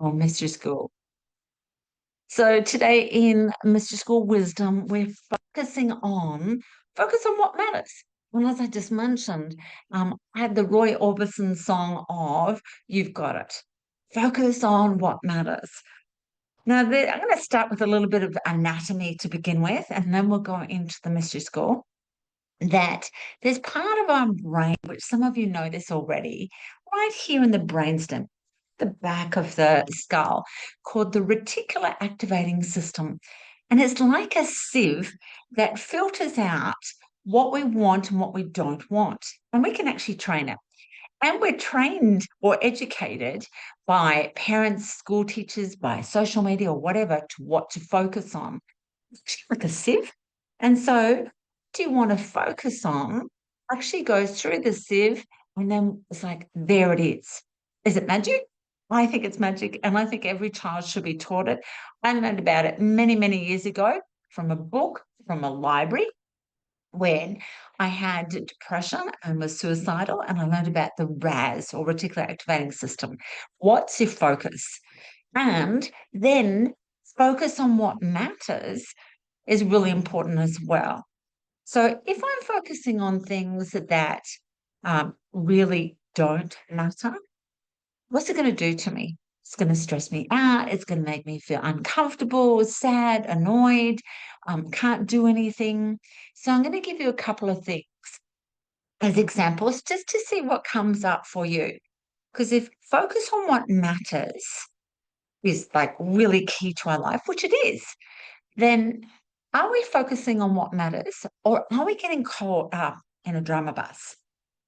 or Mystery School. So today in Mystery School Wisdom, we're focus on what matters. And as I just mentioned, I had the Roy Orbison song of "You've Got It." Focus on what matters. Now, I'm going to start with a little bit of anatomy to begin with, and then we'll go into the Mystery School. That there's part of our brain, which some of you know this already, right here in the brainstem, the back of the skull, called the reticular activating system. And it's like a sieve that filters out what we want and what we don't want. And we can actually train it. And we're trained or educated by parents, school teachers, by social media or whatever to what to focus on. It's actually like a sieve. And so, what do you want to focus on? Actually goes through the sieve, and then it's like, there it is. Is it magic? I think it's magic, and I think every child should be taught it. I learned about it many, many years ago from a book, from a library, when I had depression and was suicidal, and I learned about the RAS or reticular activating system. What's your focus? And then focus on what matters is really important as well. So if I'm focusing on things that really don't matter, what's it going to do to me? It's going to stress me out. It's going to make me feel uncomfortable, sad, annoyed, can't do anything. So I'm going to give you a couple of things as examples just to see what comes up for you. Because if focus on what matters is like really key to our life, which it is, then are we focusing on what matters or are we getting caught up in a drama bus?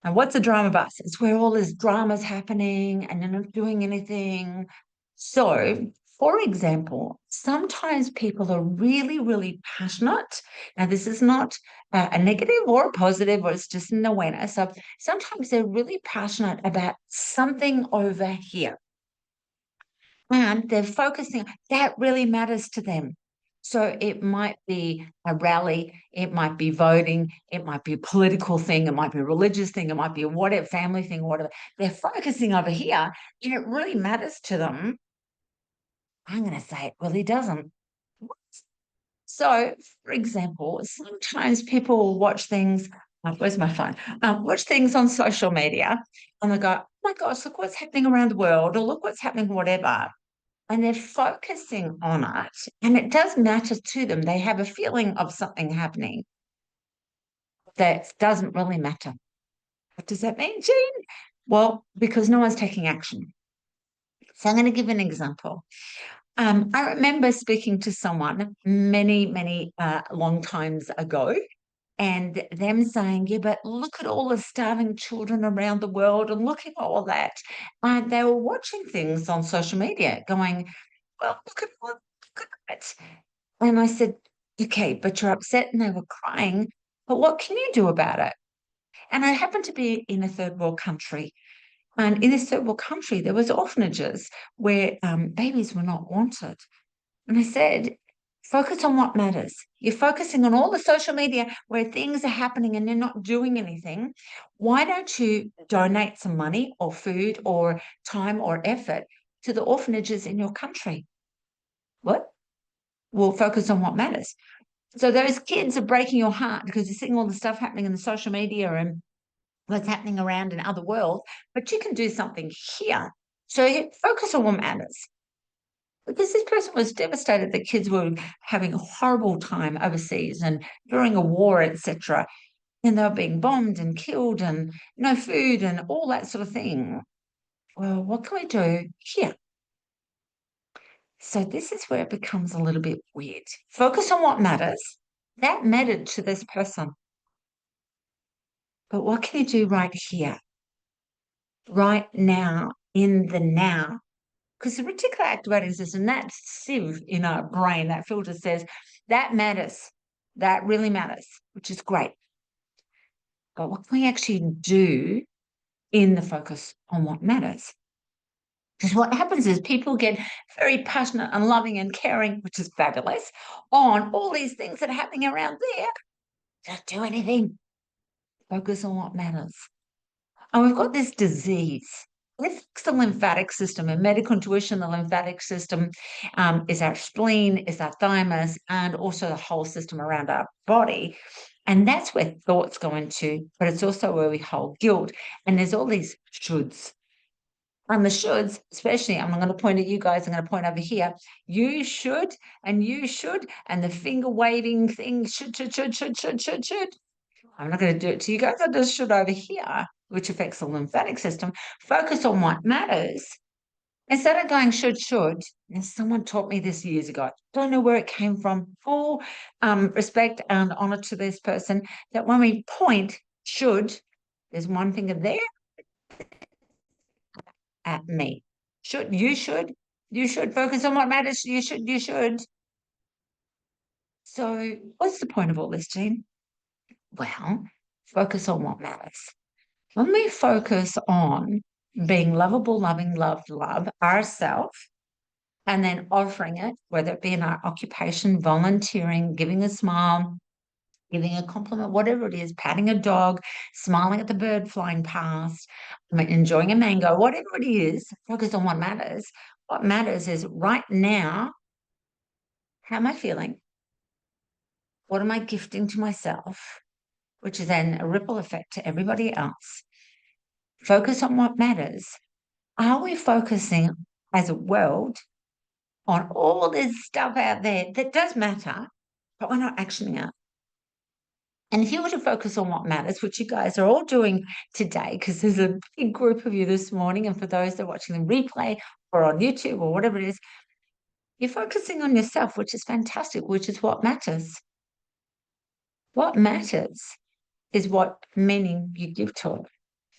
And what's a drama bus? It's where all this drama's happening and you're not doing anything. So, for example, sometimes people are really, really passionate. Now, this is not a negative or a positive, or it's just an awareness of sometimes they're really passionate about something over here and they're focusing, that really matters to them. So it might be a rally, it might be voting, it might be a political thing, it might be a religious thing, it might be a whatever family thing, whatever. They're focusing over here and it really matters to them. I'm going to say it really doesn't. So, for example, sometimes people will watch things. Where's my phone? Watch things on social media and they go, oh my gosh, look what's happening around the world, or look what's happening, whatever, and they're focusing on it, and it does matter to them. They have a feeling of something happening that doesn't really matter. What does that mean, Jean? Well, because no one's taking action. So I'm going to give an example. I remember speaking to someone many, many long times ago, and them saying, yeah, but look at all the starving children around the world and look at all that. They were watching things on social media going, well, look at it. And I said, okay, but you're upset, and they were crying. But what can you do about it? And I happened to be in a third world country. And in this third world country, there was orphanages where babies were not wanted. And I said, focus on what matters. You're focusing on all the social media where things are happening and you're not doing anything. Why don't you donate some money or food or time or effort to the orphanages in your country? What? We'll focus on what matters. So those kids are breaking your heart because you're seeing all the stuff happening in the social media and what's happening around in other worlds, but you can do something here. So you focus on what matters. Because this person was devastated that kids were having a horrible time overseas and during a war, etc. And they were being bombed and killed and no food and all that sort of thing. Well, what can we do here? So this is where it becomes a little bit weird. Focus on what matters. That mattered to this person. But what can you do right here, right now, in the now? Because the reticular activating system, that sieve in our brain, that filter says that matters. That really matters, which is great. But what can we actually do in the focus on what matters? Because what happens is people get very passionate and loving and caring, which is fabulous, on all these things that are happening around there. Don't do anything. Focus on what matters. And we've got this disease. It's the lymphatic system. In medical intuition, the lymphatic system is our spleen, is our thymus, and also the whole system around our body. And that's where thoughts go into, but it's also where we hold guilt. And there's all these shoulds. And the shoulds, especially, I'm going to point at you guys, I'm going to point over here. You should, and you should, and the finger waving thing should. I'm not going to do it to you guys. I just should over here, which affects the lymphatic system. Focus on what matters. Instead of going should, and someone taught me this years ago. Don't know where it came from. Full respect and honor to this person, that when we point should, there's one finger there at me. You should focus on what matters. You should. So what's the point of all this, Jean? Well, focus on what matters. When we focus on being lovable, loving, loved, love ourselves, and then offering it, whether it be in our occupation, volunteering, giving a smile, giving a compliment, whatever it is, patting a dog, smiling at the bird flying past, enjoying a mango, whatever it is, focus on what matters. What matters is right now, how am I feeling? What am I gifting to myself? Which is then a ripple effect to everybody else. Focus on what matters. Are we focusing as a world on all this stuff out there that does matter, but we're not actioning it? And if you were to focus on what matters, which you guys are all doing today, because there's a big group of you this morning, and for those that are watching the replay or on YouTube or whatever it is, you're focusing on yourself, which is fantastic, which is what matters. What matters is what meaning you give to it.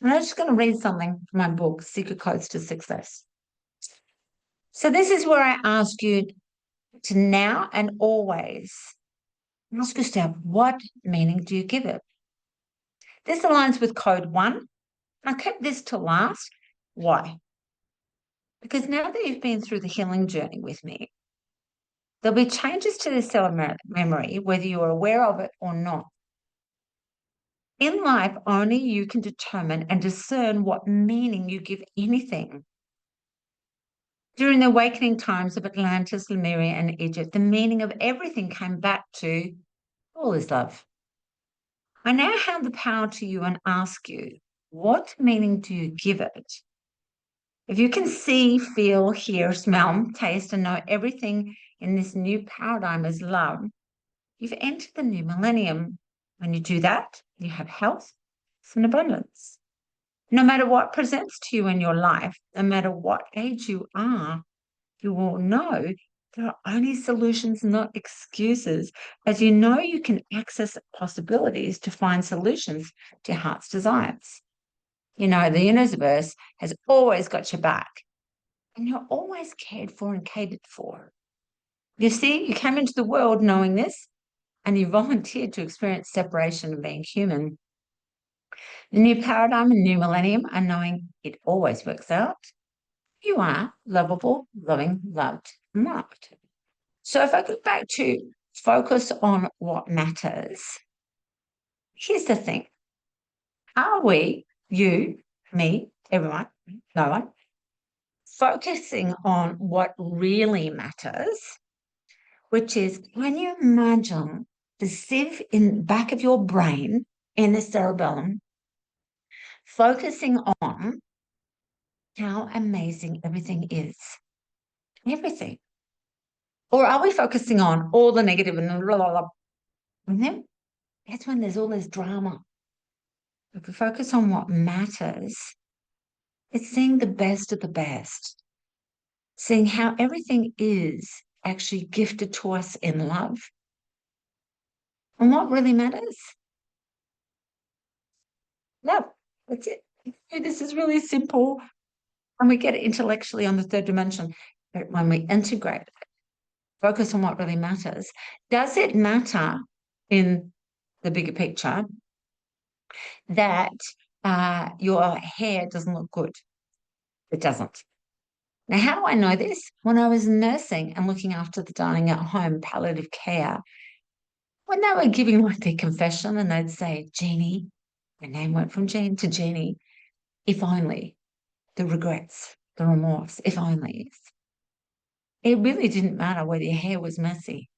And I'm just going to read something from my book, Secret Codes to Success. So this is where I ask you to now and always ask yourself, what meaning do you give it? This aligns with code 1. I kept this to last. Why? Because now that you've been through the healing journey with me, there'll be changes to the cell memory, whether you're aware of it or not. In life, only you can determine and discern what meaning you give anything. During the awakening times of Atlantis, Lemuria, and Egypt, the meaning of everything came back to all is love. I now hand the power to you and ask you, what meaning do you give it? If you can see, feel, hear, smell, taste, and know everything in this new paradigm as love, you've entered the new millennium. When you do that, you have health and abundance. No matter what presents to you in your life, no matter what age you are, you will know there are only solutions, not excuses, as you know you can access possibilities to find solutions to your heart's desires. You know, the universe has always got your back, and you're always cared for and catered for. You see, you came into the world knowing this, and you volunteered to experience separation and being human. The new paradigm and new millennium are knowing it always works out. You are lovable, loving, loved, and loved. So if I go back to focus on what matters, here's the thing. Are we, you, me, everyone, no one, focusing on what really matters, which is when you imagine the sieve in the back of your brain in the cerebellum, focusing on how amazing everything is. Everything. Or are we focusing on all the negative and blah, blah, blah? And then that's when there's all this drama. If we focus on what matters, it's seeing the best of the best, seeing how everything is actually gifted to us in love. And what really matters? Love. That's it. This is really simple. And we get it intellectually on the third dimension. But when we integrate it, focus on what really matters. Does it matter in the bigger picture that your hair doesn't look good? It doesn't. Now, how do I know this? When I was nursing and looking after the dying at home, palliative care, when they were giving like their confession and they'd say, Jeannie, my name went from Jean to Jeannie, if only. the regrets, the remorse, if only. It really didn't matter whether your hair was messy.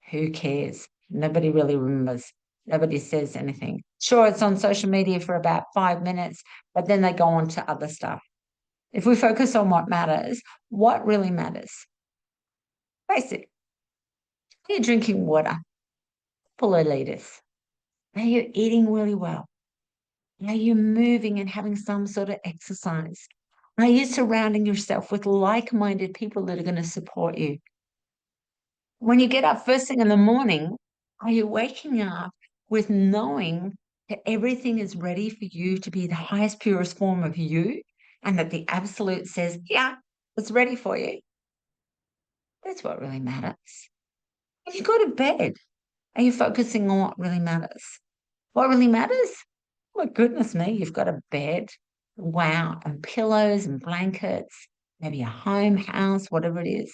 Who cares? Nobody really remembers. Nobody says anything. Sure, it's on social media for about 5 minutes, but then they go on to other stuff. If we focus on what matters, what really matters? Basic. Are you drinking water? Full of liters. Are you eating really well? Are you moving and having some sort of exercise? Are you surrounding yourself with like-minded people that are going to support you? When you get up first thing in the morning, are you waking up with knowing that everything is ready for you to be the highest, purest form of you, and that the absolute says, yeah, it's ready for you? That's what really matters. When you go to bed, are you focusing on what really matters? What really matters? Oh, my goodness me, you've got a bed, wow, and pillows and blankets, maybe a home, house, whatever it is.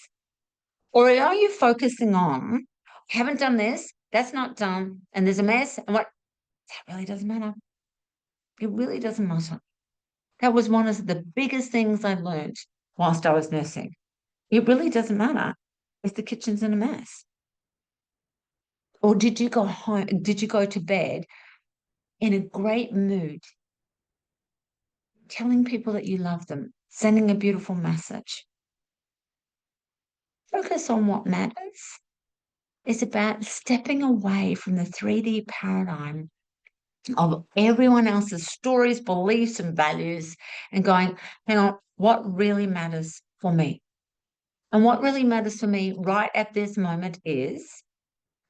Or are you focusing on, I haven't done this, that's not done, and there's a mess, and what? That really doesn't matter. It really doesn't matter. That was one of the biggest things I learned whilst I was nursing. It really doesn't matter if the kitchen's in a mess. Or did you go home, did you go to bed in a great mood, telling people that you love them, sending a beautiful message? Focus on what matters. It's about stepping away from the 3D paradigm of everyone else's stories, beliefs, and values, and going, hang on, what really matters for me? And what really matters for me right at this moment is,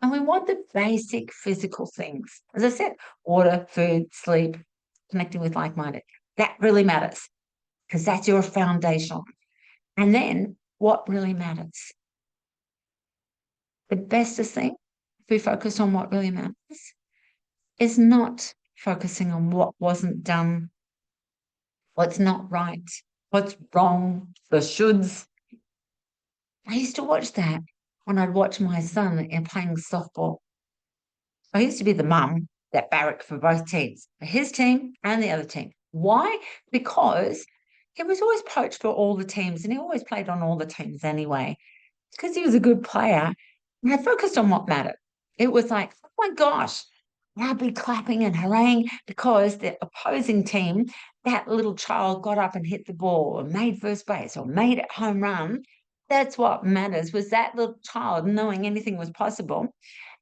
and we want the basic physical things. As I said, water, food, sleep, connecting with like-minded. That really matters because that's your foundation. And then what really matters? The bestest thing, if we focus on what really matters, is not focusing on what wasn't done, what's not right, what's wrong, the shoulds. I used to watch that when I'd watch my son in playing softball. I used to be the mum that barracked for both teams, for his team and the other team. Why? Because he was always poached for all the teams and he always played on all the teams anyway. Because he was a good player. And I focused on what mattered. It was like, oh my gosh, I'd be clapping and hurraying because the opposing team, that little child got up and hit the ball or made first base or made it home run. That's what matters, was that little child knowing anything was possible.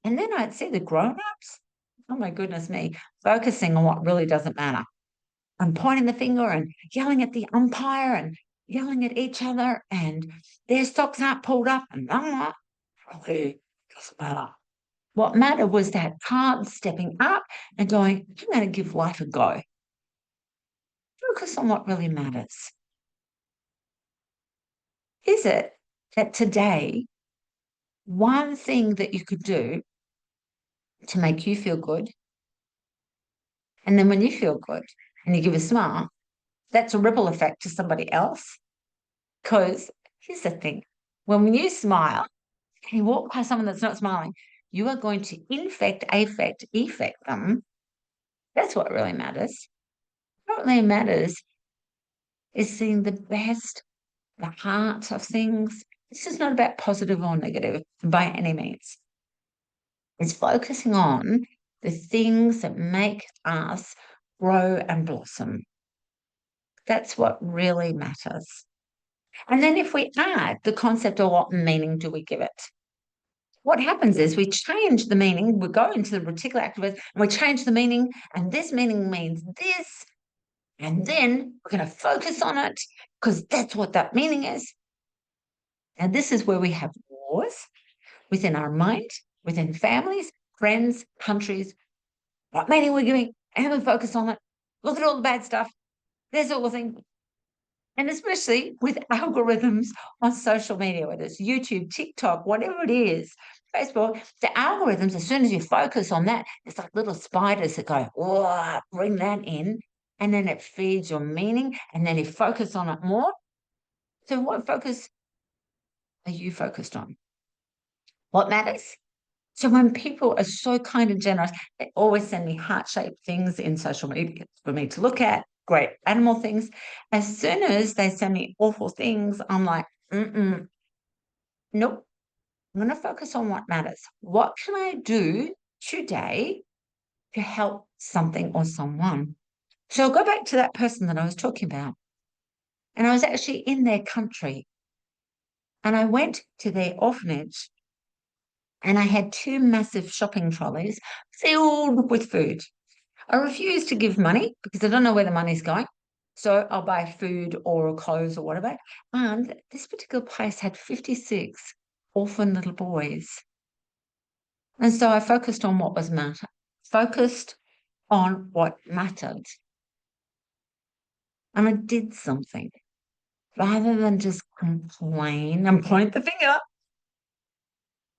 And then I'd see the grown-ups, oh my goodness me, focusing on what really doesn't matter. And pointing the finger and yelling at the umpire and yelling at each other, and their socks aren't pulled up, and I'm like, really doesn't matter. What mattered was that child stepping up and going, I'm going to give life a go. Focus on what really matters. Is it that today, one thing that you could do to make you feel good, and then when you feel good and you give a smile, that's a ripple effect to somebody else? Because here's the thing, when you smile and you walk past someone that's not smiling, you are going to effect them. That's what really matters. What really matters is seeing the best, the heart of things. This is not about positive or negative by any means. It's focusing on the things that make us grow and blossom. That's what really matters. And then if we add the concept of what meaning do we give it? What happens is we change the meaning, we go into the reticular activator and we change the meaning, and this meaning means this, and then we're going to focus on it because that's what that meaning is. And this is where we have wars within our mind, within families, friends, countries. What meaning we're giving, and we focus on it. Look at all the bad stuff. There's all the things. And especially with algorithms on social media, whether it's YouTube, TikTok, whatever it is, Facebook, the algorithms, as soon as you focus on that, it's like little spiders that go, oh, bring that in. And then it feeds your meaning. And then you focus on it more. So what focus are you focused on? What matters? So when people are so kind and generous, they always send me heart-shaped things in social media for me to look at. great animal things. As soon as they send me awful things, I'm like, nope. I'm going to focus on what matters. What can I do today to help something or someone? So I'll go back to that person that I was talking about. And I was actually in their country. And I went to their orphanage and I had two massive shopping trolleys filled with food. I refuse to give money because I don't know where the money's going. So I'll buy food or clothes or whatever. And this particular place had 56 orphan little boys. And so I focused on what was matter, focused on what mattered. And I did something rather than just complain and point the finger.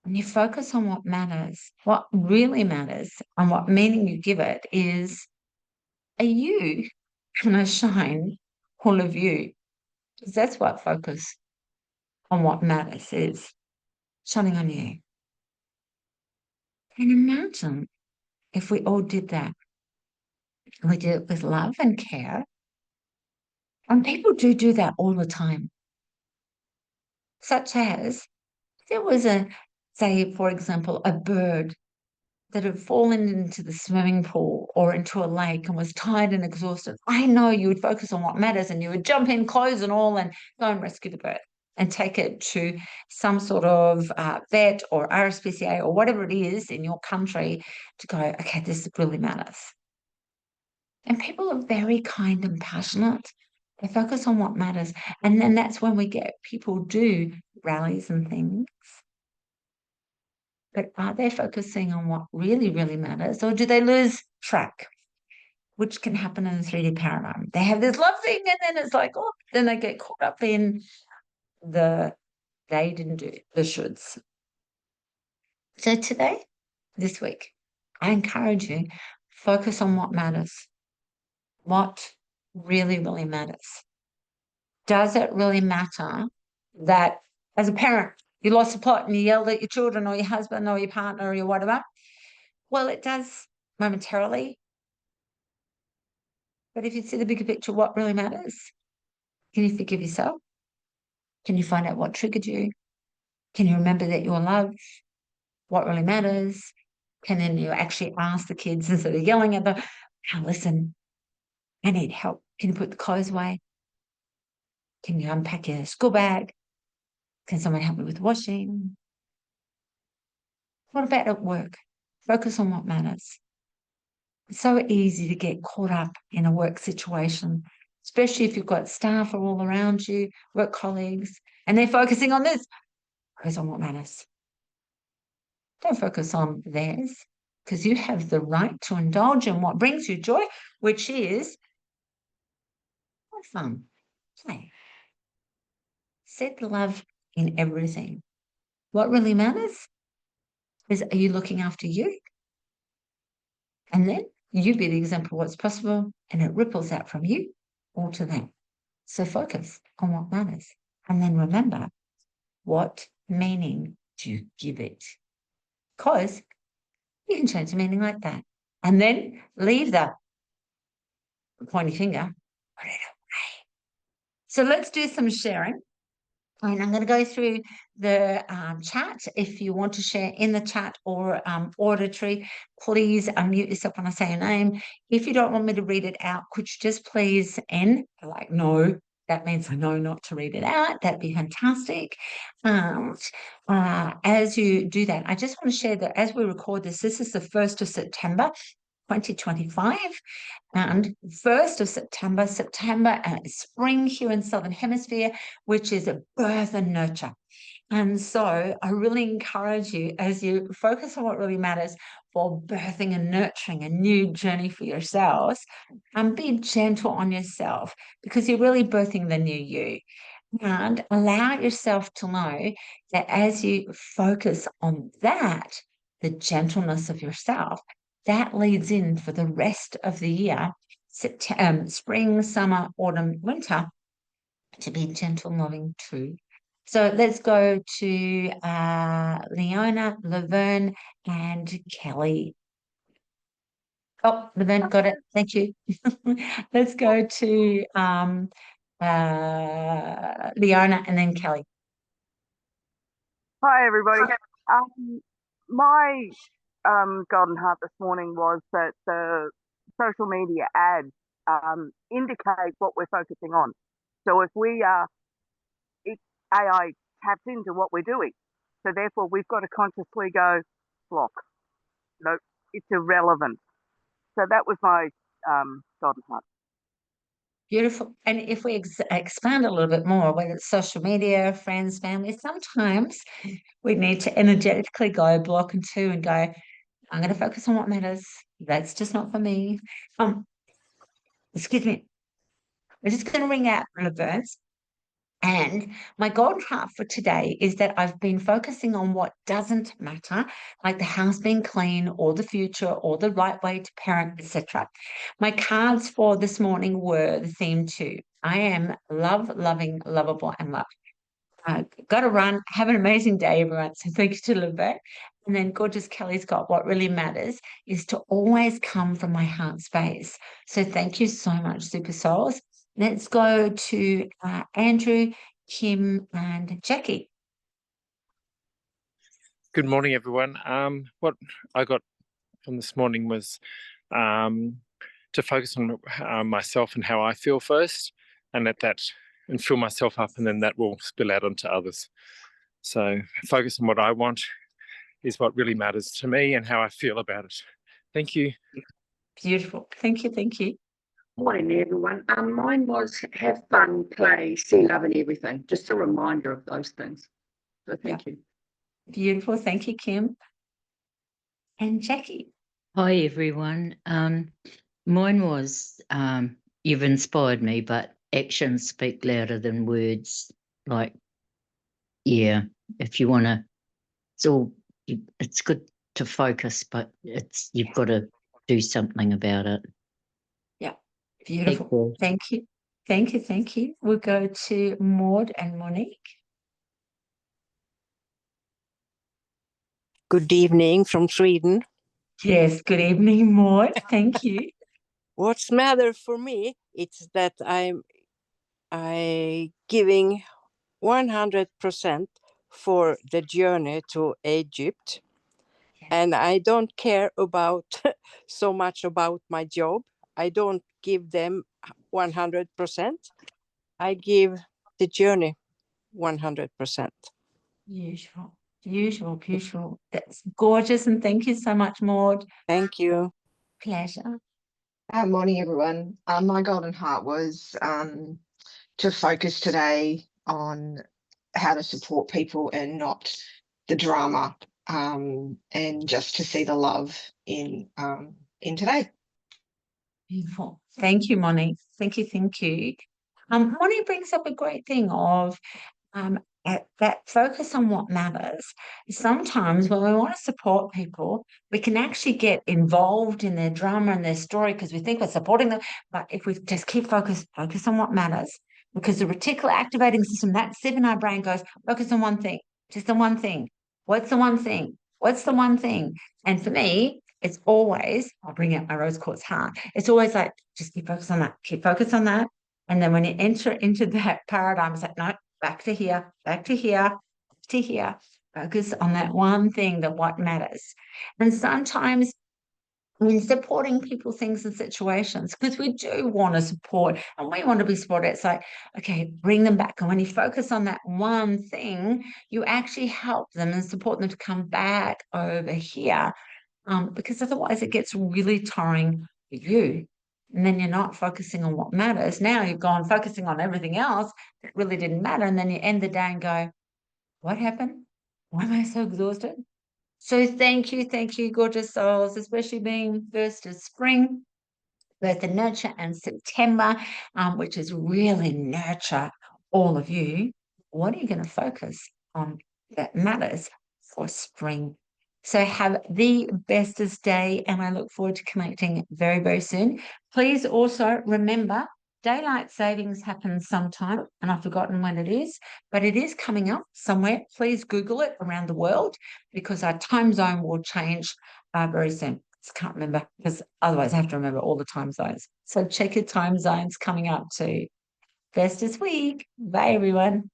When you focus on what matters, what really matters, and what meaning you give it is, are you going to shine all of you? Because that's what focus on what matters is, shining on you. And imagine if we all did that. We did it with love and care. And people do that all the time, such as there was say, for example, a bird that had fallen into the swimming pool or into a lake and was tired and exhausted. I know you would focus on what matters and you would jump in, clothes and all, and go and rescue the bird and take it to some sort of vet or RSPCA or whatever it is in your country to go, okay, this really matters. And people are very kind and passionate. They focus on what matters. And then that's when we get people do rallies and things. But are they focusing on what really, really matters? Or do they lose track, which can happen in the 3D paradigm? They have this love thing and then it's like, oh, then they get caught up in the they didn't do it, the shoulds. So today, this week, I encourage you, focus on what matters. What really, really matters. Does it really matter that as a parent, you lost the plot and you yelled at your children or your husband or your partner or your whatever? Well, it does momentarily. But if you see the bigger picture, what really matters? Can you forgive yourself? Can you find out what triggered you? Can you remember that you're loved? What really matters? Can then you actually ask the kids instead of yelling at them, oh, listen, I need help. Can you put the clothes away? Can you unpack your school bag? Can someone help me with washing? What about at work? Focus on what matters. It's so easy to get caught up in a work situation, especially if you've got staff are all around you, work colleagues, and they're focusing on this. Focus on what matters. Don't focus on theirs, because you have the right to indulge in what brings you joy, which is have fun, play. Set love in everything. What really matters is, are you looking after you? And then you be the example of what's possible, and it ripples out from you all to them. So focus on what matters. And then remember, what meaning do you give it? Because you can change the meaning like that. And then leave the pointy finger, put it away. So let's do some sharing. And I'm going to go through the chat. If you want to share in the chat or auditory, please unmute yourself when I say your name. If you don't want me to read it out, could you just please like, no, that means I know not to read it out. That'd be fantastic. As you do that, I just want to share that as we record this, this is the 1st of September, 2025. And 1st of September, spring here in Southern Hemisphere, which is a birth and nurture. And so I really encourage you, as you focus on what really matters for birthing and nurturing a new journey for yourselves, and be gentle on yourself, because you're really birthing the new you. And allow yourself to know that as you focus on that, the gentleness of yourself, that leads in for the rest of the year, spring, summer, autumn, winter, to be gentle, loving too. So let's go to Leona, Laverne, and Kelly. Oh, Laverne got it. Thank you. Let's go to Leona and then Kelly. Hi, everybody. My golden heart this morning was that the social media ads indicate what we're focusing on. So if AI taps into what we're doing. So therefore, we've got to consciously go block. No, it's irrelevant. So that was my golden heart. Beautiful. And if we expand a little bit more, whether it's social media, friends, family, sometimes we need to energetically go block and two and go, I'm going to focus on what matters. That's just not for me. Excuse me. We're just going to ring out Laverne. And my golden heart for today is that I've been focusing on what doesn't matter, like the house being clean or the future or the right way to parent, etc. My cards for this morning were the theme too. I am love, loving, lovable, and loved. Got to run. Have an amazing day, everyone. So thank you to Levette. And then gorgeous Kelly's got what really matters is to always come from my heart space. So thank you so much, Super Souls. Let's go to Andrew, Kim, and Jackie. Good morning, everyone. What I got from this morning was to focus on myself and how I feel first, and and fill myself up, and then that will spill out onto others. So focus on what I want is what really matters to me and how I feel about it. Thank you. Beautiful. Thank you. Thank you. Morning, everyone. Mine was have fun, play, see love and everything. Just a reminder of those things. So thank you. Beautiful. Thank you, Kim. And Jackie. Hi, everyone. Mine was you've inspired me, but actions speak louder than words. Like, yeah, if you want to, it's good to focus, but you've got to do something about it. Yeah, beautiful. Thank you. Thank you. Thank you. We'll go to Maud and Monique. Good evening from Sweden. Yes, good evening, Maud. Thank you. What's matter for me, it's that I giving 100% for the journey to Egypt. Yes. And I don't care about so much about my job. I don't give them 100%. I give the journey 100%. Beautiful. Beautiful, beautiful. That's gorgeous. And thank you so much, Maud. Thank you. Pleasure. Morning, everyone. My golden heart was to focus today on how to support people and not the drama, and just to see the love in today. Beautiful. Thank you, Monique. Thank you. Thank you. Monique brings up a great thing of that focus on what matters. Sometimes when we want to support people, we can actually get involved in their drama and their story because we think we're supporting them. But if we just keep focus on what matters, because the reticular activating system, that SIV in our brain goes, focus on one thing, just the one thing. What's the one thing? What's the one thing? And for me, it's always, I'll bring out my rose quartz heart. It's always like, just keep focused on that, keep focused on that. And then when you enter into that paradigm, it's like, no, back to here, back to here, to here. Focus on that one thing, that what matters. And sometimes when supporting people, things and situations, because we do want to support and we want to be supported, it's like, okay, bring them back. And when you focus on that one thing, you actually help them and support them to come back over here. Because otherwise it gets really tiring for you. And then you're not focusing on what matters. Now you've gone focusing on everything else that really didn't matter. And then you end the day and go, what happened? Why am I so exhausted? So thank you, gorgeous souls, especially being first of spring, birth and nurture, and September, which is really nurture all of you. What are you going to focus on that matters for spring? So have the bestest day, and I look forward to connecting very, very soon. Please also remember, daylight savings happens sometime, and I've forgotten when it is, but it is coming up somewhere. Please Google it around the world because our time zone will change very soon. Just can't remember because otherwise I have to remember all the time zones. So check your time zones coming up to first this week. Bye, everyone.